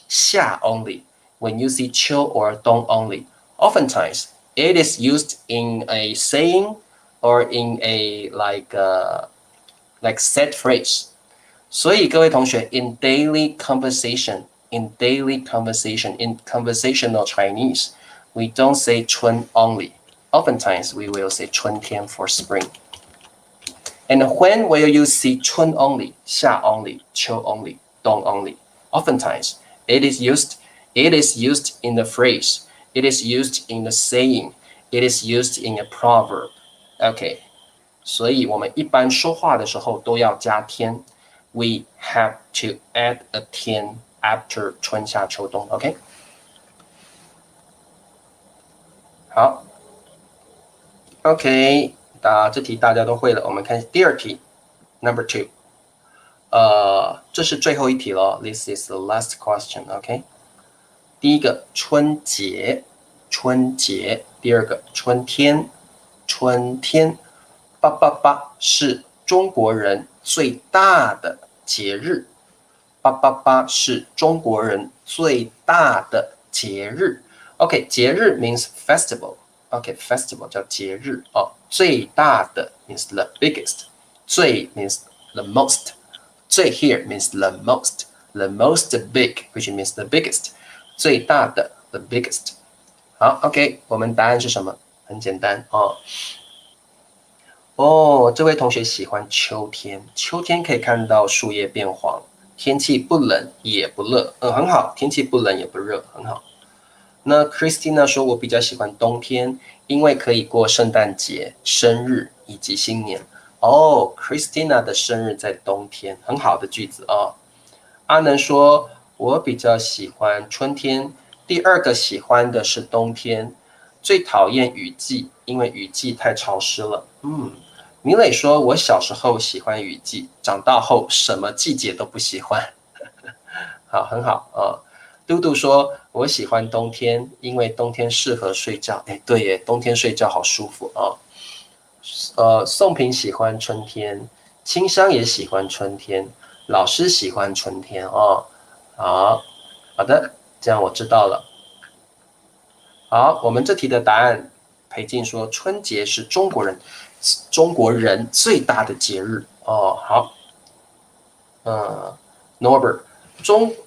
夏 only, when you see 秋 or 冬 only, oftentimes it is used in a saying or in a like set phrase. 所以各位同学 in daily conversation, in conversational Chinese, we don't say 春 only. Oftentimes we will say 春天 for spring. And when will you see 春 only, 夏 only, 秋 only, 冬 only? Oftentimes, it is used in the phrase, it is used in the saying, it is used in a proverb. OK，所以我们一般说话的时候都要加天。We have to add a 天 after 春夏秋冬。OK，好 ，OK，这题大家都会了。我们看第二题 ，Number 2。这是最后一题了。This is the last question. OK，第一个春节，春节；第二个春天，春天。八八八是中国人最大的节日。八八八是中国人最大的节日。OK，节日 means festival。OK，festival 叫节日哦。最大的 means the biggest， 最 means the most。最 here means the most big, which means the biggest. 最大的 the biggest. 好 ，OK， 我们答案是什么？很简单哦。这位同学喜欢秋天，秋天可以看到树叶变黄，天气不冷也不热，很好，天气不冷也不热，很好。那 Christina 说，我比较喜欢冬天，因为可以过圣诞节、生日以及新年。哦，Christina 的生日在冬天，很好的句子哦。阿能说，我比较喜欢春天，第二个喜欢的是冬天，最讨厌雨季，因为雨季太潮湿了。明磊说，我小时候喜欢雨季，长大后什么季节都不喜欢。好，很好啊。嘟嘟说，我喜欢冬天，因为冬天适合睡觉。哎，对耶，冬天睡觉好舒服啊。宋平喜欢春天，青山也喜欢春天，老师喜欢春天哦。好，好的，这样我知道了。好，我们这题的答案，裴静说春节是中国人最大的节日哦。好，Norbert，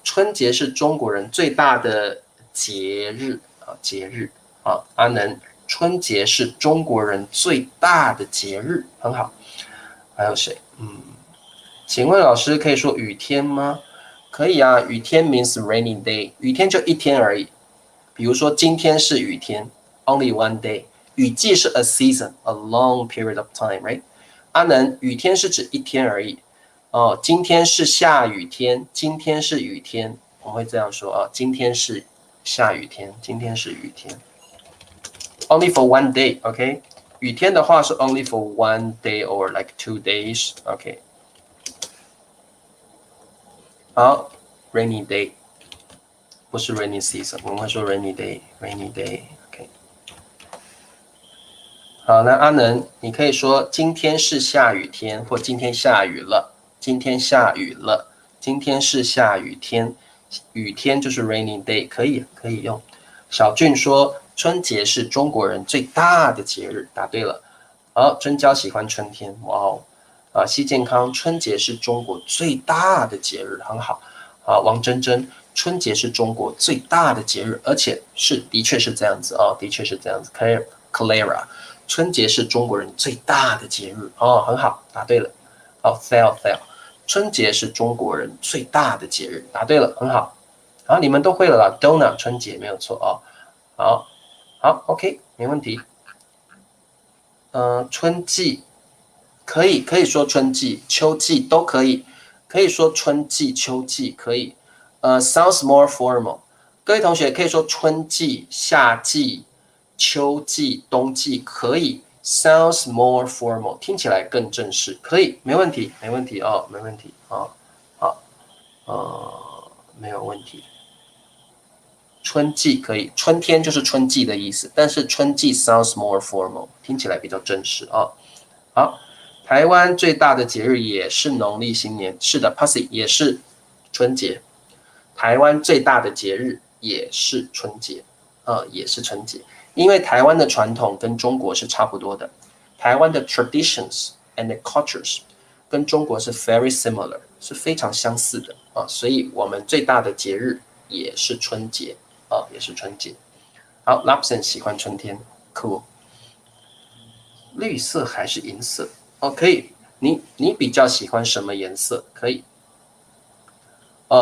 春节是中国人最大的节日啊，节日啊。阿能，春节是中国人最大的节日，很好。还有谁？请问老师可以说雨天吗？可以啊，雨天 means rainy day，雨天就一天而已。比如说今天是雨天，only one day。雨季是 a season，a long period of time，right？阿能，雨天是指一天而已。哦，今天是下雨天，今天是雨天，我们会这样说啊，今天是下雨天，今天是雨天。Only for one day，OK？雨天的话是 only for one day or like 2 days，OK？好，rainy day 不是 rainy season，我们会说 rainy day，rainy day，OK？好，那阿能，你可以说今天是下雨天，或今天下雨了，今天下雨了，今天是下雨天，雨天就是 rainy day，可以用。小俊说春节是中国人最大的节日，答对了。好，真娇喜欢春天，哇哦。西健康，春节是中国最大的节日，很好。王真真，春节是中国最大的节日，而且的确是这样子哦，的确是这样子。Clara，春节是中国人最大的节日哦，很好，答对了。好 ，Fail，春节是中国人最大的节日，答对了，很好。好，你们都会了啦 ，Donna 春节没有错哦。好，OK，没问题。春季可以说春季、秋季都可以，可以说春季、秋季可以。sounds more formal。各位同学可以说春季、夏季、秋季、冬季可以。sounds more formal， 听起来更正式，可以，没问题，没问题哦，没问题哦。好，没有问题。春季可以，春天就是春季的意思，但是春季 sounds more formal， 听起来比较正式哦。好，台湾最大的节日也是农历新年，是的 ，Pussy 也是春节。台湾最大的节日也是春节，也是春节，因为台湾的传统跟中国是差不多的，台湾的 traditions and cultures 跟中国是 very similar， 是非常相似的啊，所以我们最大的节日也是春节啊，也是春节。好 ，Lapson 喜欢春天 ，cool。绿色还是银色？哦，可以。你比较喜欢什么颜色？可以。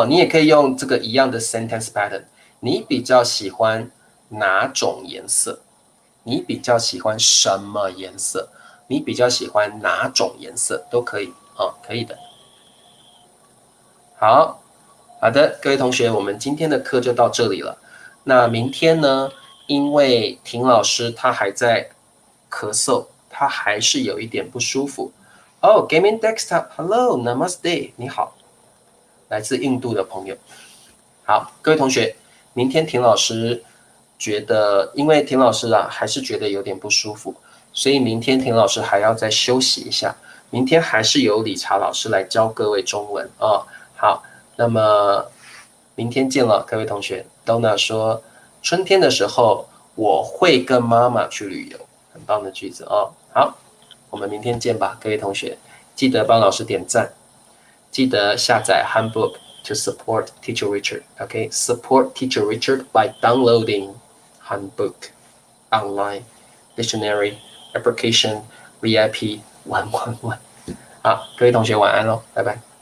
你也可以用这个一样的 sentence pattern。你比较喜欢哪种颜色？你比较喜欢什么颜色？你比较喜欢哪种颜色？都可以可以的。好的，各位同学，我们今天的课就到这里了。那明天呢？因为婷老师他还在咳嗽，他还是有一点不舒服。Gaming Desktop，Hello Namaste， 你好，来自印度的朋友。好，各位同学，明天婷老师觉得，因为婷老师还是觉得有点不舒服，所以明天婷老师还要再休息一下。明天还是由理查老师来教各位中文哦。好，那么明天见了，各位同学。Donna 说，春天的时候我会跟妈妈去旅游，很棒的句子哦。好，我们明天见吧，各位同学，记得帮老师点赞，记得下载 Handbook to support Teacher Richard. Okay, support Teacher Richard by downloading Handbook, online, dictionary, application, VIP 111。好，各位同学晚安喽，拜拜。